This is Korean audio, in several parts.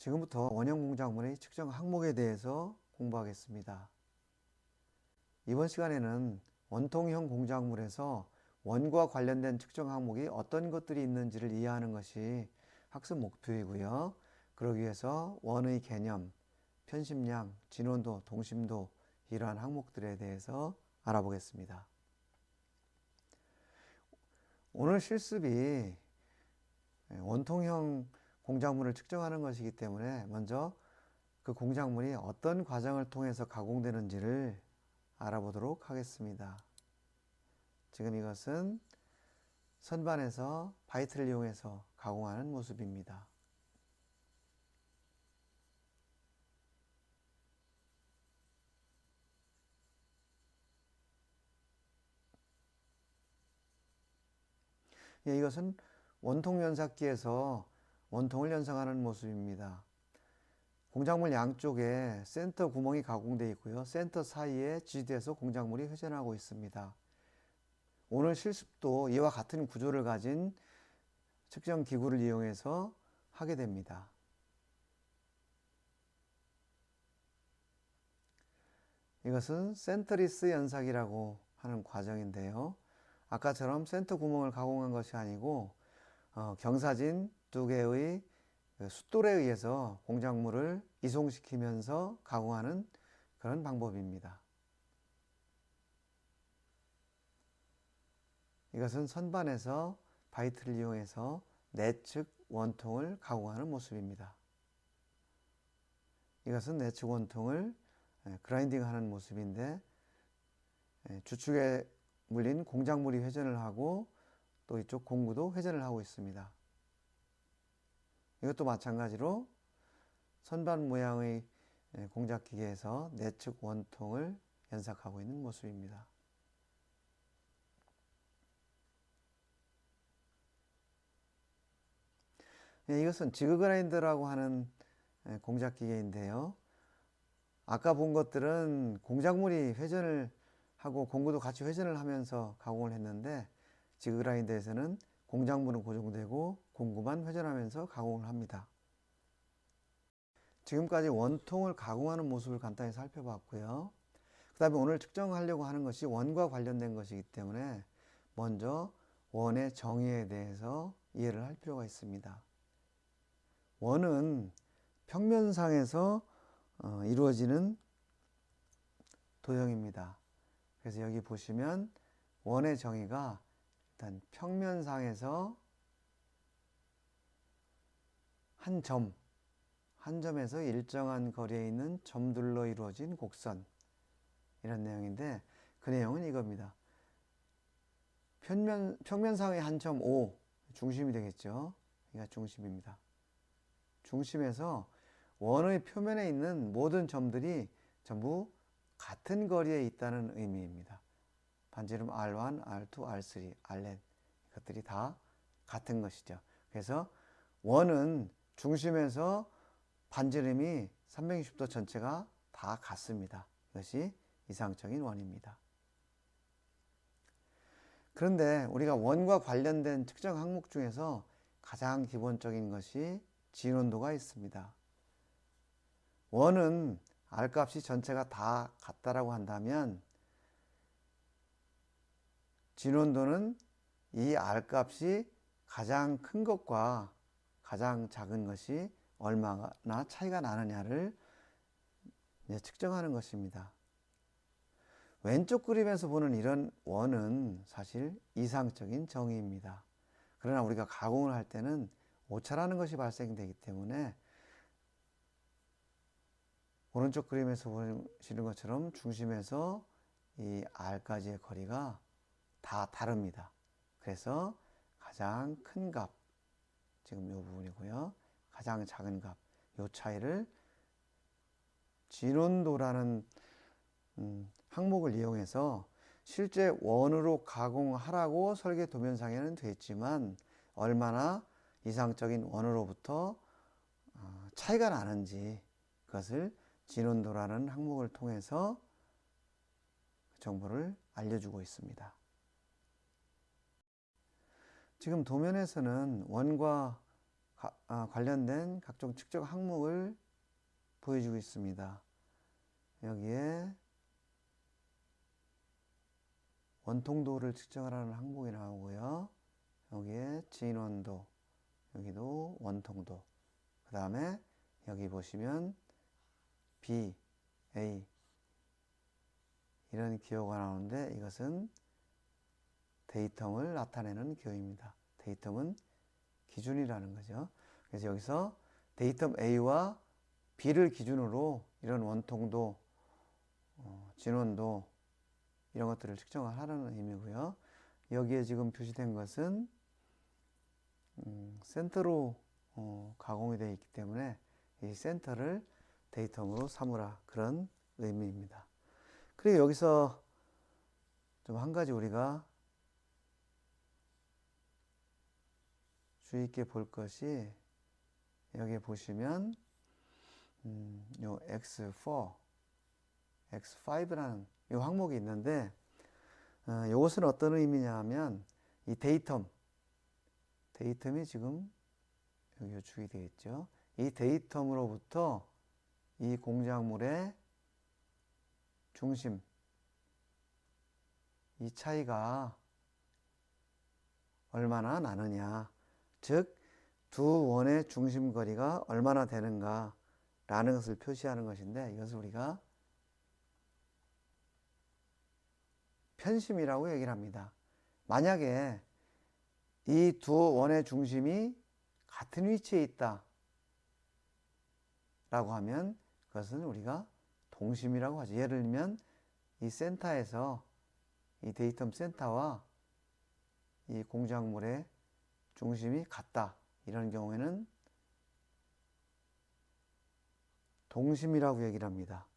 지금부터 원형 공작물의 측정 항목에 대해서 공부하겠습니다. 이번 시간에는 원통형 공작물에서 원과 관련된 측정 항목이 어떤 것들이 있는지를 이해하는 것이 학습 목표이고요. 그러기 위해서 원의 개념, 편심량, 진원도, 동심도 이러한 항목들에 대해서 알아보겠습니다. 오늘 실습이 원통형 공작물을 측정하는 것이기 때문에 먼저 그 공작물이 어떤 과정을 통해서 가공되는지를 알아보도록 하겠습니다. 지금 이것은 선반에서 바이트를 이용해서 가공하는 모습입니다. 이것은 원통 연삭기에서 원통을 연상하는 모습입니다. 공작물 양쪽에 센터 구멍이 가공되어 있고요. 센터 사이에 지지대에서 공작물이 회전하고 있습니다. 오늘 실습도 이와 같은 구조를 가진 측정 기구를 이용해서 하게 됩니다. 이것은 센터리스 연삭이라고 하는 과정인데요. 아까처럼 센터 구멍을 가공한 것이 아니고 경사진 두 개의 숫돌에 의해서 공작물을 이송시키면서 가공하는 그런 방법입니다. 이것은 선반에서 바이트를 이용해서 내측 원통을 가공하는 모습입니다. 이것은 내측 원통을 그라인딩하는 모습인데 주축에 물린 공작물이 회전을 하고 또 이쪽 공구도 회전을 하고 있습니다. 이것도 마찬가지로 선반 모양의 공작기계에서 내측 원통을 연삭하고 있는 모습입니다. 이것은 지그 그라인더라고 하는 공작기계인데요. 아까 본 것들은 공작물이 회전을 하고 공구도 같이 회전을 하면서 가공을 했는데 지그 그라인더에서는 공작물은 고정되고 공구만 회전하면서 가공을 합니다. 지금까지 원통을 가공하는 모습을 간단히 살펴봤고요. 그 다음에 오늘 측정하려고 하는 것이 원과 관련된 것이기 때문에 먼저 원의 정의에 대해서 이해를 할 필요가 있습니다. 원은 평면상에서 이루어지는 도형입니다. 그래서 여기 보시면 원의 정의가 일단 평면상에서 한 점에서 일정한 거리에 있는 점들로 이루어진 곡선, 이런 내용인데 그 내용은 이겁니다. 평면상의 한 점 O, 중심이 되겠죠. 여기가 중심입니다. 중심에서 원의 표면에 있는 모든 점들이 전부 같은 거리에 있다는 의미입니다. 반지름 R1, R2, R3, Rn 이것들이 다 같은 것이죠. 그래서 원은 중심에서 반지름이 360도 전체가 다 같습니다. 이것이 이상적인 원입니다. 그런데 우리가 원과 관련된 측정 항목 중에서 가장 기본적인 것이 진원도가 있습니다. 원은 R값이 전체가 다 같다라고 한다면 진원도는 이 R값이 가장 큰 것과 가장 작은 것이 얼마나 차이가 나느냐를 측정하는 것입니다. 왼쪽 그림에서 보는 이런 원은 사실 이상적인 정의입니다. 그러나 우리가 가공을 할 때는 오차라는 것이 발생되기 때문에 오른쪽 그림에서 보시는 것처럼 중심에서 이 R까지의 거리가 다 다릅니다. 그래서 가장 큰 값, 지금 이 부분이고요. 가장 작은 값, 이 차이를 진원도라는 항목을 이용해서 실제 원으로 가공하라고 설계 도면상에는 되어 있지만 얼마나 이상적인 원으로부터 차이가 나는지 그것을 진원도라는 항목을 통해서 정보를 알려주고 있습니다. 지금 도면에서는 원과 관련된 각종 측정 항목을 보여주고 있습니다. 여기에 원통도를 측정하라는 항목이 나오고요. 여기에 진원도, 여기도 원통도, 그 다음에 여기 보시면 B, A 이런 기호가 나오는데 이것은 데이텀을 나타내는 기호입니다. 데이텀은 기준이라는 거죠. 그래서 여기서 데이텀 A와 B를 기준으로 이런 원통도, 진원도 이런 것들을 측정을 하라는 의미고요. 여기에 지금 표시된 것은 센터로 가공이 되어 있기 때문에 이 센터를 데이텀으로 삼으라 그런 의미입니다. 그리고 여기서 좀 한 가지 우리가 주의 있게 볼 것이 여기 보시면 요 X4, X5라는 이 항목이 있는데 이것은 어떤 의미냐 하면 이 데이텀이 지금 여기 주의 되어 있죠. 이 데이텀으로부터 이 공작물의 중심, 이 차이가 얼마나 나느냐, 즉 두 원의 중심거리가 얼마나 되는가 라는 것을 표시하는 것인데 이것을 우리가 편심이라고 얘기를 합니다. 만약에 이 두 원의 중심이 같은 위치에 있다 라고 하면 그것은 우리가 동심이라고 하죠. 예를 들면 이 센터에서 이 데이텀 센터와 이 공작물의 중심이 같다. 이런 경우에는 동심이라고 얘기를 합니다.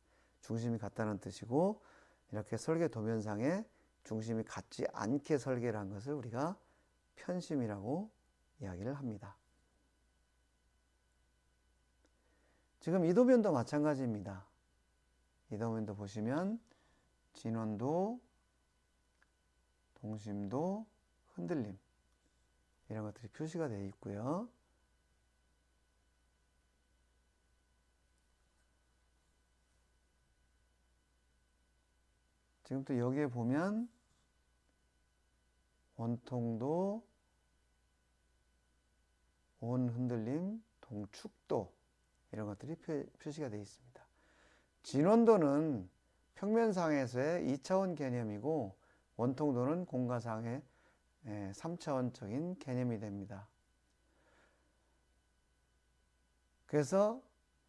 중심이 같다는 뜻이고 이렇게 설계 도면상에 중심이 같지 않게 설계를 한 것을 우리가 편심이라고 이야기를 합니다. 지금 이 도면도 마찬가지입니다. 이 도면도 보시면 진원도, 동심도, 흔들림 이런 것들이 표시가 되어 있고요. 지금 또 여기에 보면 원통도, 온흔들림, 동축도 이런 것들이 표시가 되어 있습니다. 진원도는 평면상에서의 2차원 개념이고 원통도는 공가상의 3차원적인 개념이 됩니다. 그래서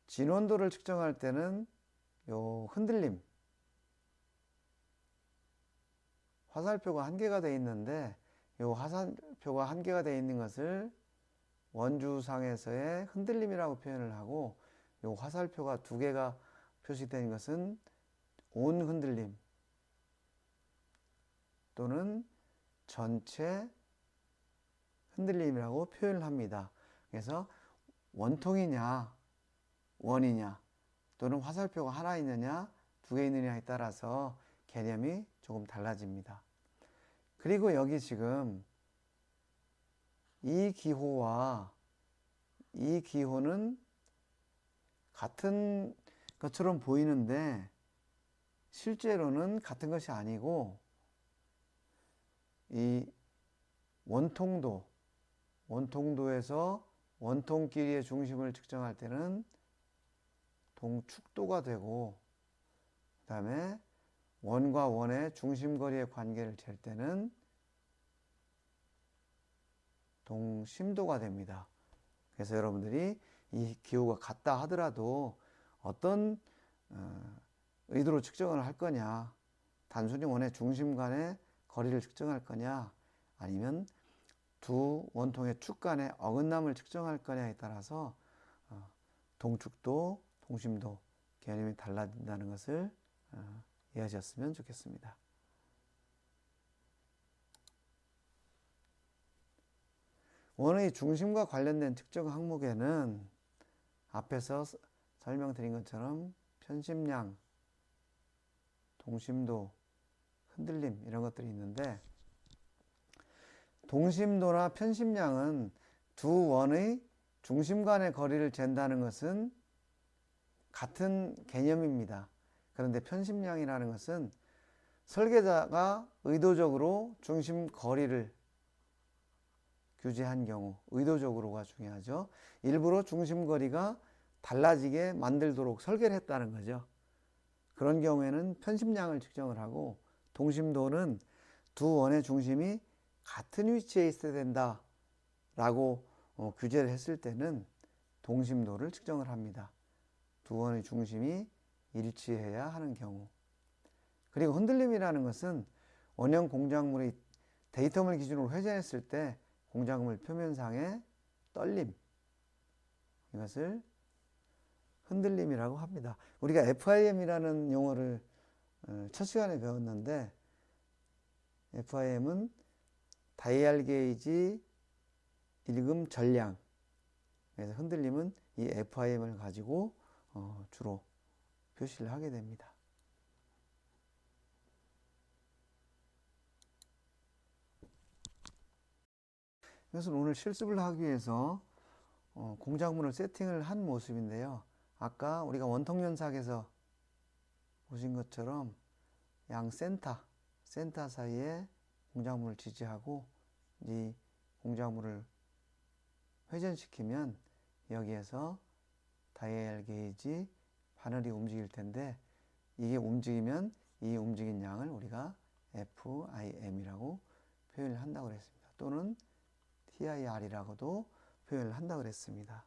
진원도를 측정할 때는 요 흔들림, 화살표가 한 개가 되어 있는데 요 화살표가 한 개가 되어 있는 것을 원주상에서의 흔들림이라고 표현을 하고 요 화살표가 두 개가 표시된 것은 온 흔들림 또는 전체 흔들림이라고 표현을 합니다. 그래서 원통이냐 원이냐 또는 화살표가 하나 있느냐 두 개 있느냐에 따라서 개념이 조금 달라집니다. 그리고 여기 지금 이 기호와 이 기호는 같은 것처럼 보이는데 실제로는 같은 것이 아니고 이 원통도에서 원통끼리의 중심을 측정할 때는 동축도가 되고 그 다음에 원과 원의 중심거리의 관계를 잴 때는 동심도가 됩니다. 그래서 여러분들이 이 기호가 같다 하더라도 어떤 의도로 측정을 할 거냐, 단순히 원의 중심 간의 거리를 측정할 거냐, 아니면 두 원통의 축 간의 어긋남을 측정할 거냐에 따라서 동축도, 동심도 개념이 달라진다는 것을 이해하셨으면 좋겠습니다. 원의 중심과 관련된 측정 항목에는 앞에서 설명드린 것처럼 편심량, 동심도, 흔들림 이런 것들이 있는데 동심도나 편심량은 두 원의 중심 간의 거리를 잰다는 것은 같은 개념입니다. 그런데 편심량이라는 것은 설계자가 의도적으로 중심 거리를 규제한 경우, 의도적으로가 중요하죠. 일부러 중심 거리가 달라지게 만들도록 설계를 했다는 거죠. 그런 경우에는 편심량을 측정을 하고, 동심도는 두 원의 중심이 같은 위치에 있어야 된다라고 규제를 했을 때는 동심도를 측정을 합니다. 두 원의 중심이 일치해야 하는 경우. 그리고 흔들림이라는 것은 원형 공작물의 데이터물 기준으로 회전했을 때 공작물 표면상의 떨림, 이것을 흔들림이라고 합니다. 우리가 FIM이라는 용어를 첫 시간에 배웠는데, FIM은 다이얼 게이지 일금 전량, 그래서 흔들림은 이 FIM을 가지고 주로 표시를 하게 됩니다. 이것은 오늘 실습을 하기 위해서 공작물을 세팅을 한 모습인데요. 아까 우리가 원통연삭에서 보신 것처럼 양 센터 사이에 공작물을 지지하고 이 공작물을 회전시키면 여기에서 다이얼 게이지 바늘이 움직일 텐데, 이게 움직이면 이 움직인 양을 우리가 FIM이라고 표현을 한다고 그랬습니다. 또는 TIR이라고도 표현을 한다고 그랬습니다.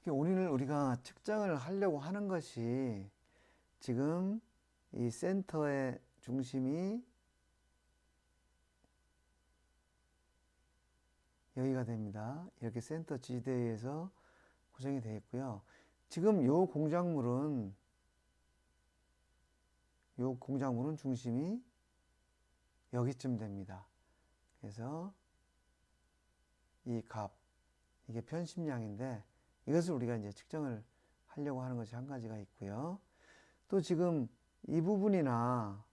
오늘 우리가 측정을 하려고 하는 것이, 지금 이 센터의 중심이 여기가 됩니다. 이렇게 센터 지대에서 고정이 되어 있고요. 지금 요 공작물은 중심이 여기쯤 됩니다. 그래서 이 값, 이게 편심량인데, 이것을 우리가 이제 측정을 하려고 하는 것이 한 가지가 있고요. 또 지금 이 부분이나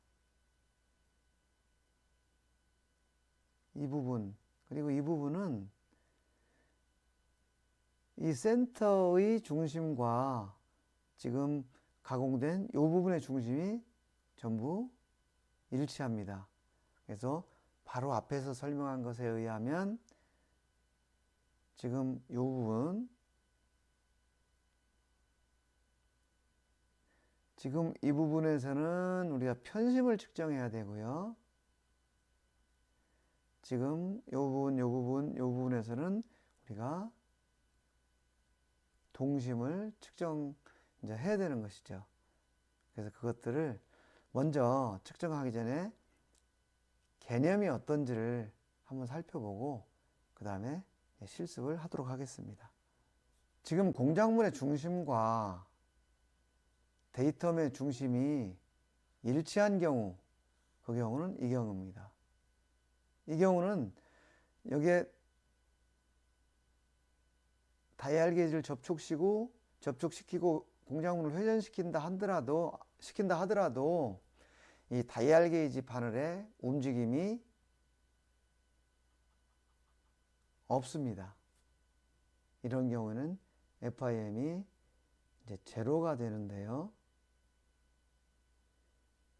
이 부분, 그리고 이 부분은 이 센터의 중심과 지금 가공된 이 부분의 중심이 전부 일치합니다. 그래서 바로 앞에서 설명한 것에 의하면 지금 이 부분, 지금 이 부분에서는 우리가 편심을 측정해야 되고요. 지금 이 부분에서는 우리가 동심을 측정해야 되는 것이죠. 그래서 그것들을 먼저 측정하기 전에 개념이 어떤지를 한번 살펴보고 그 다음에 실습을 하도록 하겠습니다. 지금 공작물의 중심과 데이텀의 중심이 일치한 경우, 그 경우는 이 경우입니다. 이 경우는 여기에 다이얼 게이지를 접촉시키고 공작물을 회전시킨다 하더라도 이 다이얼 게이지 바늘의 움직임이 없습니다. 이런 경우는 FIM이 이제 제로가 되는데요.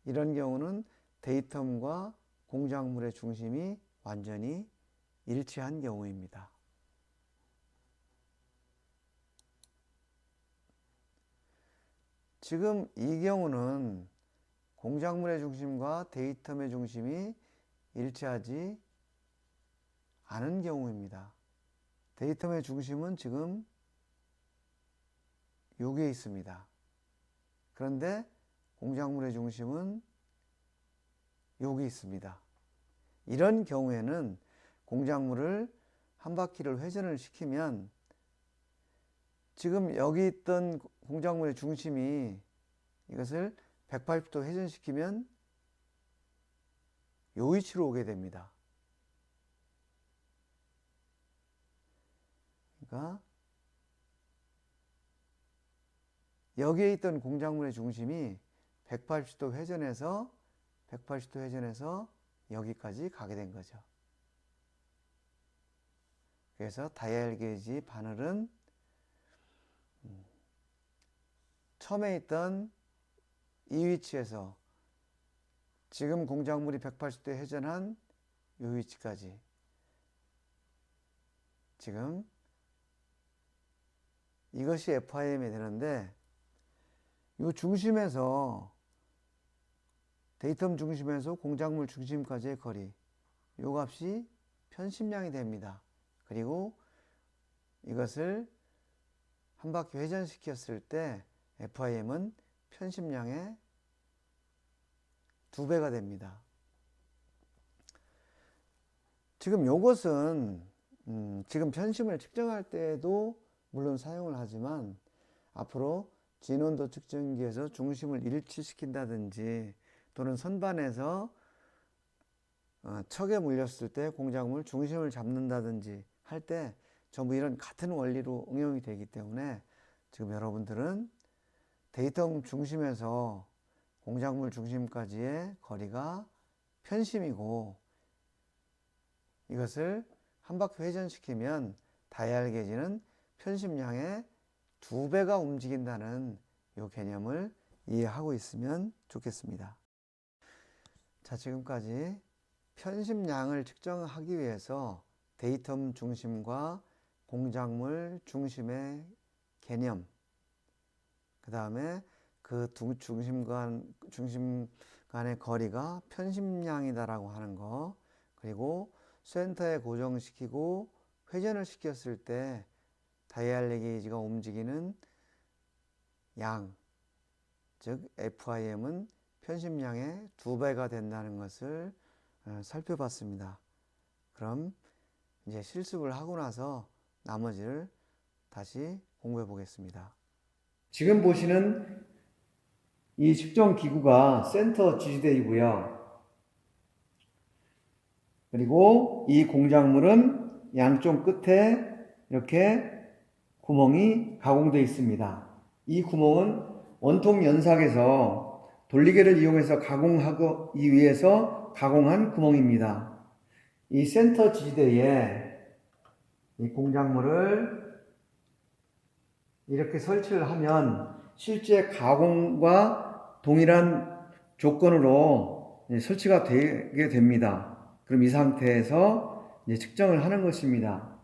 이런 경우는 데이텀과 공작물의 중심이 완전히 일치한 경우입니다. 지금 이 경우는 공작물의 중심과 데이텀의 중심이 일치하지 않은 경우입니다. 데이텀의 중심은 지금 여기에 있습니다. 그런데 공작물의 중심은 여기 있습니다. 이런 경우에는 공작물을 한 바퀴를 회전을 시키면 지금 여기 있던 공작물의 중심이 이것을 180도 회전시키면 요 위치로 오게 됩니다. 그러니까 여기에 있던 공작물의 중심이 180도 회전해서 여기까지 가게 된 거죠. 그래서 다이얼 게이지 바늘은 처음에 있던 이 위치에서 지금 공작물이 180도 회전한 이 위치까지 지금 이것이 FIM이 되는데 이 중심에서 데이텀 중심에서 공작물 중심까지의 거리 이 값이 편심량이 됩니다. 그리고 이것을 한 바퀴 회전시켰을 때 FIM은 편심량의 2배가 됩니다. 지금 요것은 지금 편심을 측정할 때도 물론 사용을 하지만 앞으로 진원도 측정기에서 중심을 일치시킨다든지 또는 선반에서 척에 물렸을 때 공작물 중심을 잡는다든지 할 때 전부 이런 같은 원리로 응용이 되기 때문에 지금 여러분들은 데이터 중심에서 공작물 중심까지의 거리가 편심이고 이것을 한 바퀴 회전시키면 다이얼 게이지는 편심량의 2배가 움직인다는 이 개념을 이해하고 있으면 좋겠습니다. 자, 지금까지 편심량을 측정하기 위해서 데이텀 중심과 공작물 중심의 개념, 그 다음에 그 두 중심 간의 거리가 편심량이다라고 하는 거, 그리고 센터에 고정시키고 회전을 시켰을 때 다이얼 게이지가 움직이는 양, 즉 FIM은 편심량의 2배가 된다는 것을 살펴봤습니다. 그럼 이제 실습을 하고 나서 나머지를 다시 공부해 보겠습니다. 지금 보시는 이 측정 기구가 센터 지지대이고요. 그리고 이 공작물은 양쪽 끝에 이렇게 구멍이 가공되어 있습니다. 이 구멍은 원통 연삭에서 돌리개를 이용해서 가공하기 위해서 가공한 구멍입니다. 이 센터 지지대에 이 공작물을 이렇게 설치를 하면 실제 가공과 동일한 조건으로 설치가 되게 됩니다. 그럼 이 상태에서 이제 측정을 하는 것입니다.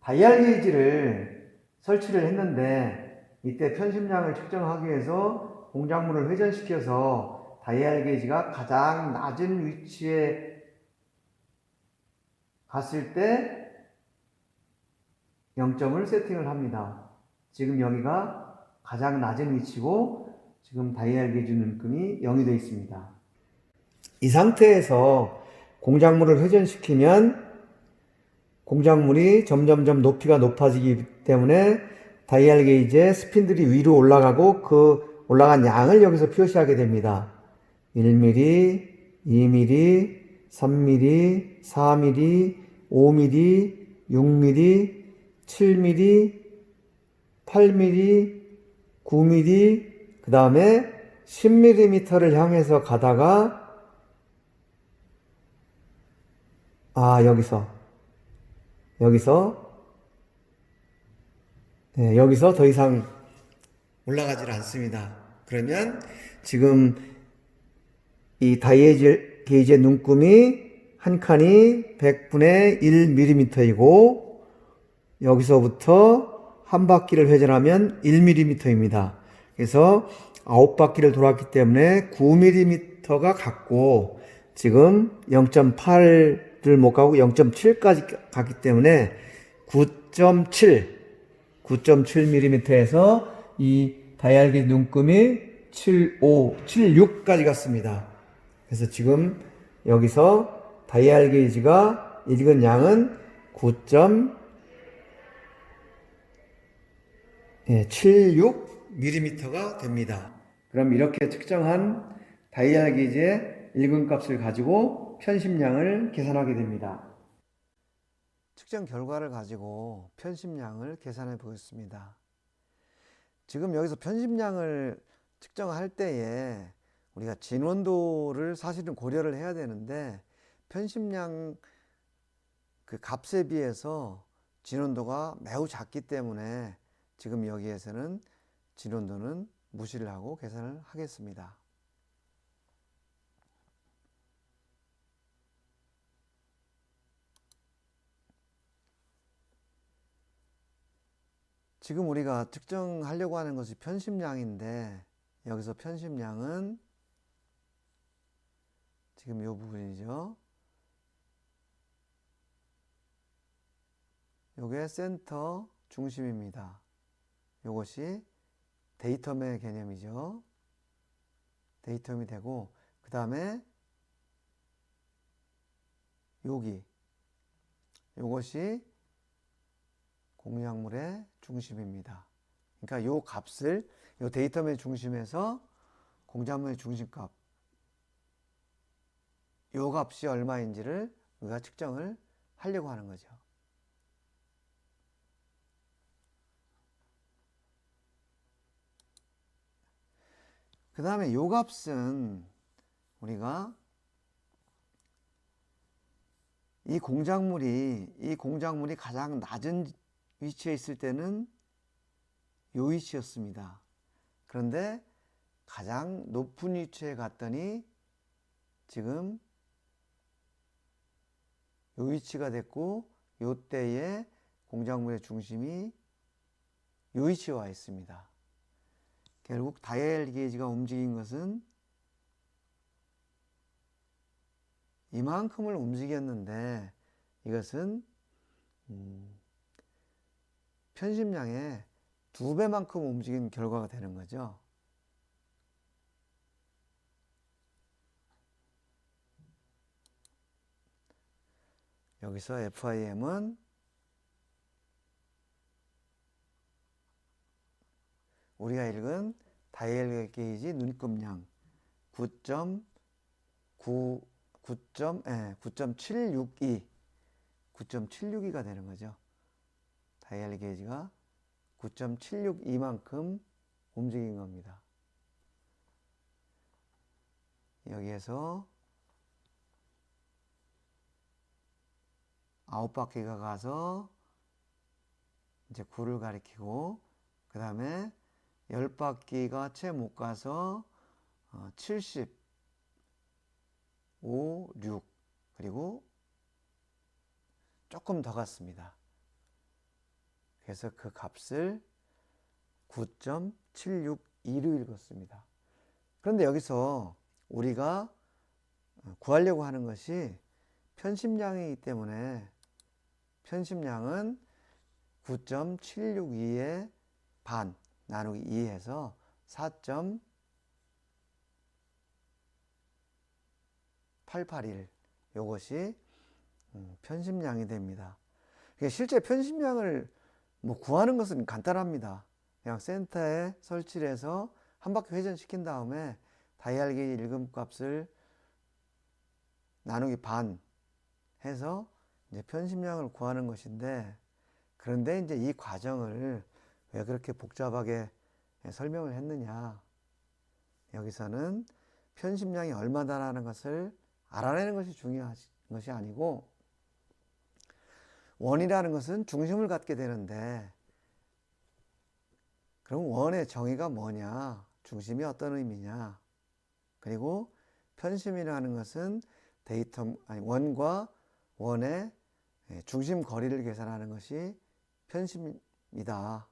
다이얼 게이지를 설치를 했는데 이때 편심량을 측정하기 위해서 공작물을 회전시켜서 다이얼 게이지가 가장 낮은 위치에 갔을 때 0점을 세팅을 합니다. 지금 여기가 가장 낮은 위치고 지금 다이얼 게이지 눈금이 0이 되어 있습니다. 이 상태에서 공작물을 회전시키면 공작물이 점점점 높이가 높아지기 때문에 다이얼 게이지의 스핀들이 위로 올라가고 그 올라간 양을 여기서 표시하게 됩니다. 1mm, 2mm, 3mm, 4mm, 5mm, 6mm, 7mm, 8mm, 9mm, 그 다음에 10mm를 향해서 가다가 여기서 더 이상 올라가질 않습니다. 그러면 지금 이 다이얼 게이지의 눈금이 한 칸이 100분의 1mm이고 여기서부터 한 바퀴를 회전하면 1mm입니다. 그래서 9바퀴를 돌았기 때문에 9mm가 갔고 지금 0.8을 못 가고 0.7까지 갔기 때문에 9.7mm에서 이 다이얼 게이지 눈금이 76까지 갔습니다. 그래서 지금 여기서 다이얼 게이지가 읽은 양은 9.76mm가 됩니다. 그럼 이렇게 측정한 다이얼 게이지의 읽은 값을 가지고 편심량을 계산하게 됩니다. 측정 결과를 가지고 편심량을 계산해 보겠습니다. 지금 여기서 편심량을 측정할 때에 우리가 진원도를 사실은 고려를 해야 되는데 편심량 그 값에 비해서 진원도가 매우 작기 때문에 지금 여기에서는 진원도는 무시를 하고 계산을 하겠습니다. 지금 우리가 측정하려고 하는 것이 편심량인데 여기서 편심량은 지금 이 부분이죠. 요게 센터 중심입니다. 요것이 데이텀의 개념이죠. 데이텀이 되고 그 다음에 요것이 공약물의 중심입니다. 그러니까 요 값을 요 데이텀의 중심에서 공작물의 중심값 요 값이 얼마인지를 우리가 측정을 하려고 하는 거죠. 그 다음에 요 값은 우리가 이 공작물이 가장 낮은 위치에 있을 때는 요 위치였습니다. 그런데 가장 높은 위치에 갔더니 지금 요 위치가 됐고 요 때에 공작물의 중심이 요 위치에 와 있습니다. 결국 다이얼 게이지가 움직인 것은 이만큼을 움직였는데 이것은 편심량의 2배만큼 움직인 결과가 되는 거죠. 여기서 FIM은 우리가 읽은 다이얼 게이지 눈금량 9.762가 되는 거죠. 다이얼 게이지가 9.762만큼 움직인 겁니다. 여기에서 9바퀴가 가서 이제 9를 가리키고 그 다음에 10바퀴가 채 못 가서 70, 5, 6 그리고 조금 더 갔습니다. 그래서 그 값을 9.762로 읽었습니다. 그런데 여기서 우리가 구하려고 하는 것이 편심량이기 때문에 편심량은 9.762의 반 나누기 2해서 4.881 요것이 편심량이 됩니다. 실제 편심량을 구하는 것은 간단합니다. 그냥 센터에 설치를 해서 한 바퀴 회전시킨 다음에 다이얼 게이지 일금값을 나누기 반 해서 이제 편심량을 구하는 것인데 그런데 이제 이 과정을 왜 그렇게 복잡하게 설명을 했느냐. 여기서는 편심량이 얼마다라는 것을 알아내는 것이 중요한 것이 아니고 원이라는 것은 중심을 갖게 되는데 그럼 원의 정의가 뭐냐? 중심이 어떤 의미냐? 그리고 편심이라는 것은 원과 원의 중심 거리를 계산하는 것이 편심이다.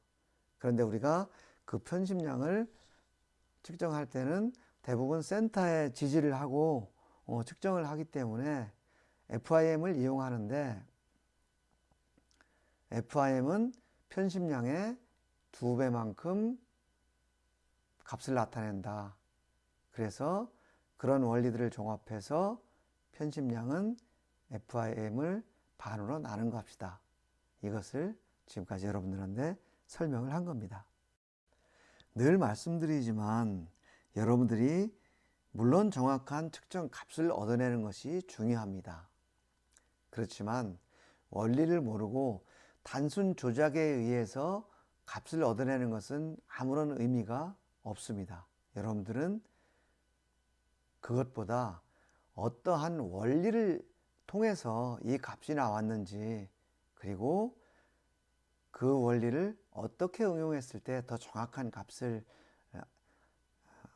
그런데 우리가 그 편심량을 측정할 때는 대부분 센터에 지지를 하고 측정을 하기 때문에 FIM을 이용하는데 FIM은 편심량의 2배만큼 값을 나타낸다. 그래서 그런 원리들을 종합해서 편심량은 FIM을 반으로 나눈 값이다. 이것을 지금까지 여러분들한테 설명을 한 겁니다. 늘 말씀드리지만 여러분들이 물론 정확한 측정 값을 얻어내는 것이 중요합니다. 그렇지만 원리를 모르고 단순 조작에 의해서 값을 얻어내는 것은 아무런 의미가 없습니다. 여러분들은 그것보다 어떠한 원리를 통해서 이 값이 나왔는지, 그리고 그 원리를 어떻게 응용했을 때 더 정확한 값을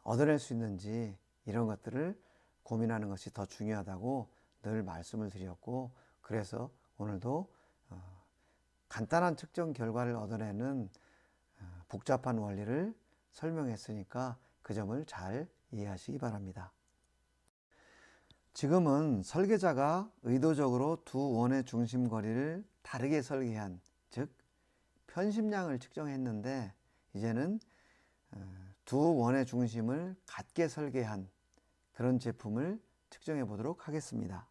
얻어낼 수 있는지, 이런 것들을 고민하는 것이 더 중요하다고 늘 말씀을 드렸고, 그래서 오늘도 간단한 측정 결과를 얻어내는 복잡한 원리를 설명했으니까 그 점을 잘 이해하시기 바랍니다. 지금은 설계자가 의도적으로 두 원의 중심 거리를 다르게 설계한, 즉 편심량을 측정했는데, 이제는 두 원의 중심을 같게 설계한 그런 제품을 측정해 보도록 하겠습니다.